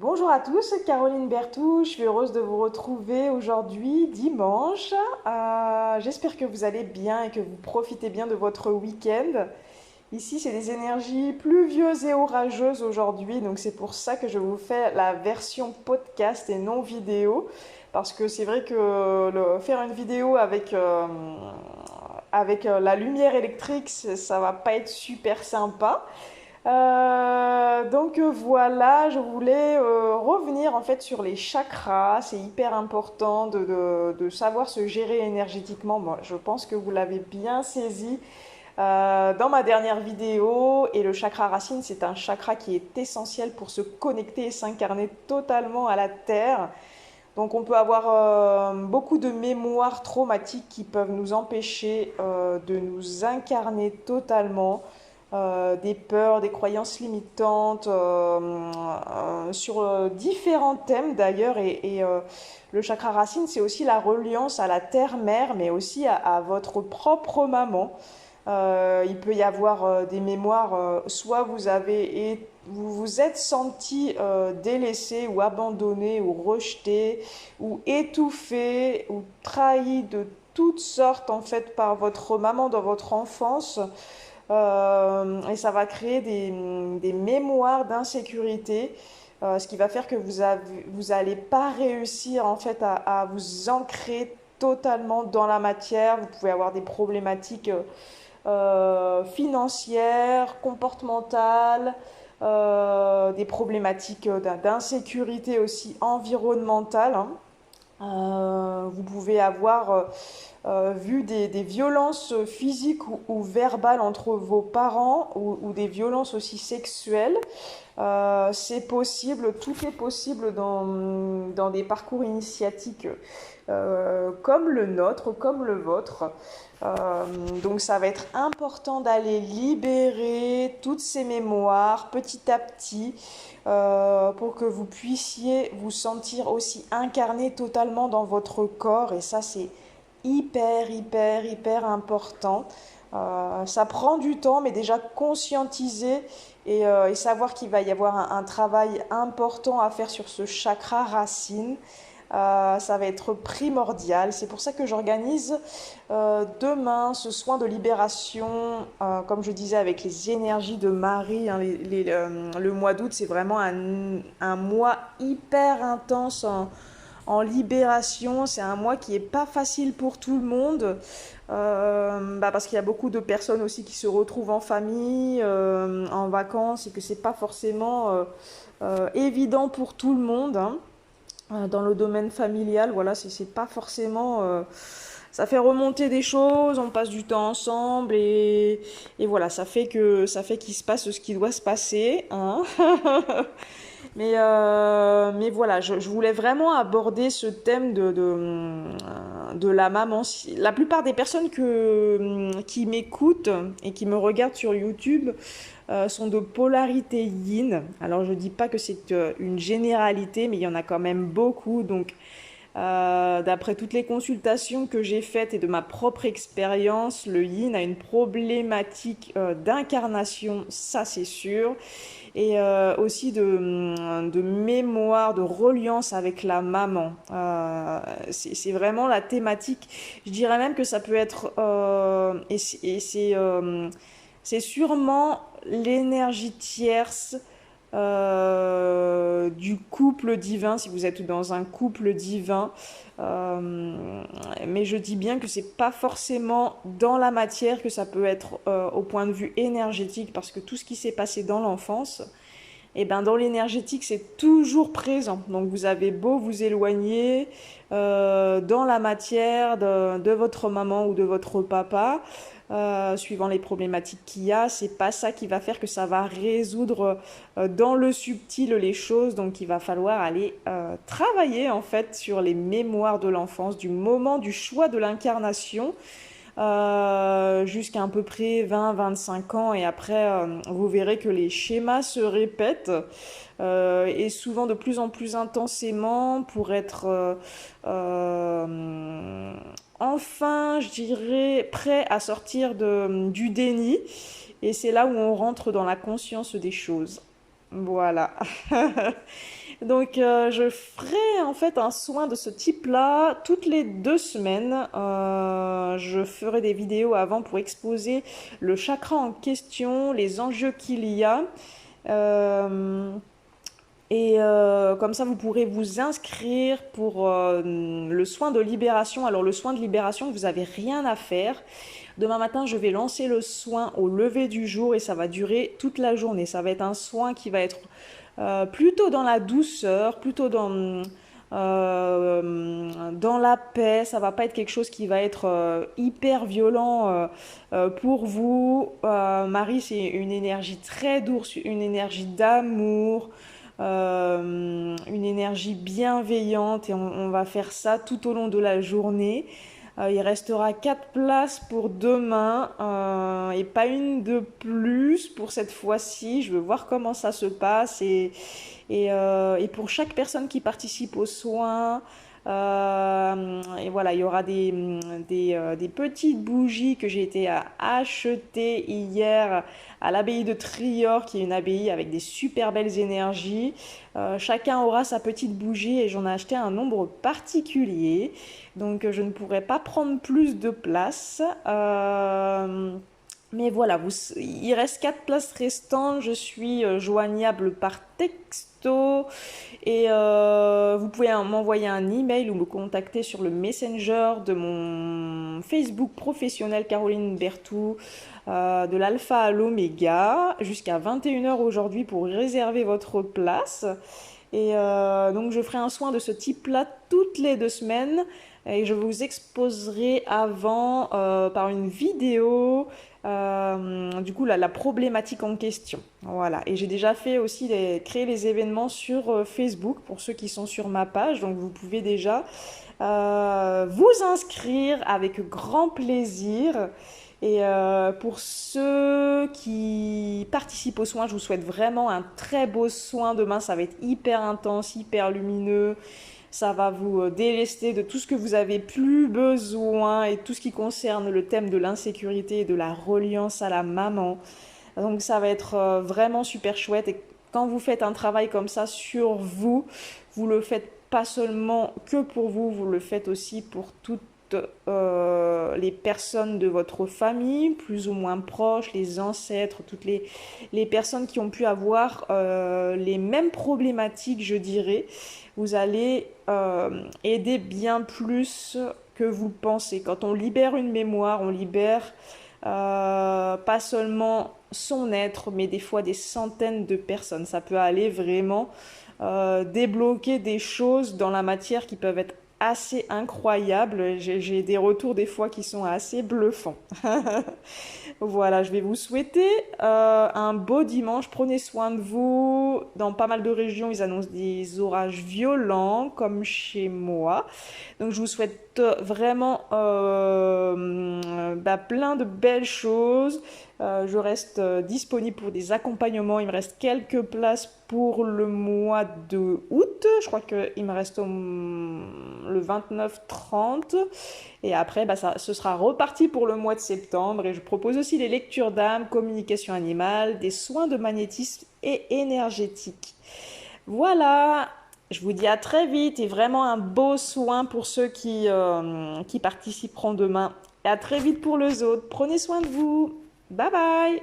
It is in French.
Bonjour à tous, Caroline Bertou, je suis heureuse de vous retrouver aujourd'hui, dimanche. J'espère que vous allez bien et que vous profitez bien de votre week-end. Ici, c'est des énergies pluvieuses et orageuses aujourd'hui, donc c'est pour ça que je vous fais la version podcast et non vidéo. Parce que c'est vrai que faire une vidéo avec la lumière électrique, ça va pas être super sympa. Voilà, je voulais revenir en fait sur les chakras. C'est hyper important de savoir se gérer énergétiquement. Bon, je pense que vous l'avez bien saisi dans ma dernière vidéo. Et le chakra racine, c'est un chakra qui est essentiel pour se connecter et s'incarner totalement à la terre. Donc on peut avoir beaucoup de mémoires traumatiques qui peuvent nous empêcher de nous incarner totalement, des peurs, des croyances limitantes sur différents thèmes d'ailleurs. Le chakra racine, c'est aussi la reliance à la terre-mère, mais aussi à votre propre maman. Il peut y avoir des mémoires, soit vous vous êtes senti délaissé ou abandonné ou rejeté ou étouffé ou trahi de toutes sortes en fait par votre maman dans votre enfance. Et ça va créer des mémoires d'insécurité, ce qui va faire que vous allez pas réussir en fait à vous ancrer totalement dans la matière. Vous pouvez avoir des problématiques financières, comportementales, des problématiques d'insécurité aussi environnementale, hein. Vous pouvez avoir vu des violences physiques ou verbales entre vos parents ou des violences aussi sexuelles. C'est possible, tout est possible dans des parcours initiatiques comme le nôtre, comme le vôtre. Euh, donc ça va être important d'aller libérer toutes ces mémoires petit à petit pour que vous puissiez vous sentir aussi incarné totalement dans votre corps. Et ça, c'est hyper important. Ça prend du temps, mais déjà conscientiser et savoir qu'il va y avoir un travail important à faire sur ce chakra racine. Ça va être primordial. C'est pour ça que j'organise demain ce soin de libération, comme je disais, avec les énergies de Marie, hein, le mois d'août, c'est vraiment un mois hyper intense en libération. C'est un mois qui n'est pas facile pour tout le monde, parce qu'il y a beaucoup de personnes aussi qui se retrouvent en famille, en vacances, et que c'est pas forcément évident pour tout le monde, hein. Dans le domaine familial, voilà, c'est pas forcément. Ça fait remonter des choses, on passe du temps ensemble et voilà, ça fait qu'il se passe ce qui doit se passer, hein. Mais voilà, je voulais vraiment aborder ce thème de la maman. La plupart des personnes qui m'écoutent et qui me regardent sur YouTube sont de polarité yin. Alors je dis pas que c'est une généralité, mais il y en a quand même beaucoup. Donc d'après toutes les consultations que j'ai faites et de ma propre expérience, le yin a une problématique d'incarnation, ça c'est sûr, et aussi de mémoire, de reliance avec la maman. C'est vraiment la thématique. Je dirais même que ça peut être, c'est sûrement l'énergie tierce du couple divin, si vous êtes dans un couple divin. Mais je dis bien que c'est pas forcément dans la matière, que ça peut être au point de vue énergétique, parce que tout ce qui s'est passé dans l'enfance, et ben dans l'énergétique, c'est toujours présent. Donc vous avez beau vous éloigner dans la matière de votre maman ou de votre papa, suivant les problématiques qu'il y a, c'est pas ça qui va faire que ça va résoudre dans le subtil les choses. Donc il va falloir aller travailler en fait sur les mémoires de l'enfance, du moment du choix de l'incarnation jusqu'à à peu près 20-25 ans. Et après, vous verrez que les schémas se répètent et souvent de plus en plus intensément pour être enfin, je dirais, prêt à sortir du déni. Et c'est là où on rentre dans la conscience des choses. Voilà. Donc, je ferai en fait un soin de ce type-là toutes les 2 semaines. Je ferai des vidéos avant pour exposer le chakra en question, les enjeux qu'il y a. Euh, comme ça, vous pourrez vous inscrire pour le soin de libération. Alors, le soin de libération, vous n'avez rien à faire. Demain matin, je vais lancer le soin au lever du jour et ça va durer toute la journée. Ça va être un soin qui va être plutôt dans la douceur, plutôt dans la paix. Ça va pas être quelque chose qui va être hyper violent pour vous. Marie, c'est une énergie très douce, une énergie d'amour, une énergie bienveillante et on va faire ça tout au long de la journée. Il restera 4 places pour demain et pas une de plus pour cette fois-ci. Je veux voir comment ça se passe et pour chaque personne qui participe aux soins, et voilà, il y aura des petites bougies que j'ai été à acheter hier à l'abbaye de Trior, qui est une abbaye avec des super belles énergies. Chacun aura sa petite bougie et j'en ai acheté un nombre particulier. Donc je ne pourrai pas prendre plus de place. Mais voilà, il reste 4 places restantes. Je suis joignable par texto et vous pouvez m'envoyer un email ou me contacter sur le Messenger de mon Facebook professionnel Caroline Bertou, de l'alpha à l'oméga, jusqu'à 21 h aujourd'hui pour réserver votre place. Et donc je ferai un soin de ce type-là toutes les 2 semaines et je vous exposerai avant par une vidéo du coup la problématique en question. Voilà. Et j'ai déjà fait aussi créer les événements sur Facebook pour ceux qui sont sur ma page. Donc vous pouvez déjà vous inscrire avec grand plaisir. Et pour ceux qui participent aux soins, je vous souhaite vraiment un très beau soin. Demain, ça va être hyper intense, hyper lumineux. Ça va vous délester de tout ce que vous avez plus besoin et tout ce qui concerne le thème de l'insécurité et de la reliance à la maman. Donc ça va être vraiment super chouette. Et quand vous faites un travail comme ça sur vous, vous le faites pas seulement que pour vous, vous le faites aussi pour toutes les personnes de votre famille, plus ou moins proches, les ancêtres, toutes les personnes qui ont pu avoir les mêmes problématiques, je dirais. Vous allez aider bien plus que vous pensez. Quand on libère une mémoire, on libère pas seulement son être, mais des fois des centaines de personnes. Ça peut aller vraiment débloquer des choses dans la matière qui peuvent être assez incroyables. J'ai des retours des fois qui sont assez bluffants. Voilà, je vais vous souhaiter un beau dimanche. Prenez soin de vous. Dans pas mal de régions, ils annoncent des orages violents, comme chez moi. Donc, je vous souhaite vraiment plein de belles choses. Je reste disponible pour des accompagnements. Il me reste quelques places pour le mois de août. Je crois qu'il me reste le 29-30. Et après, ce sera reparti pour le mois de septembre. Et je propose aussi les lectures d'âme, communication animale, des soins de magnétisme et énergétique. Voilà, je vous dis à très vite et vraiment un beau soin pour ceux qui participeront demain. Et à très vite pour les autres. Prenez soin de vous. Bye bye.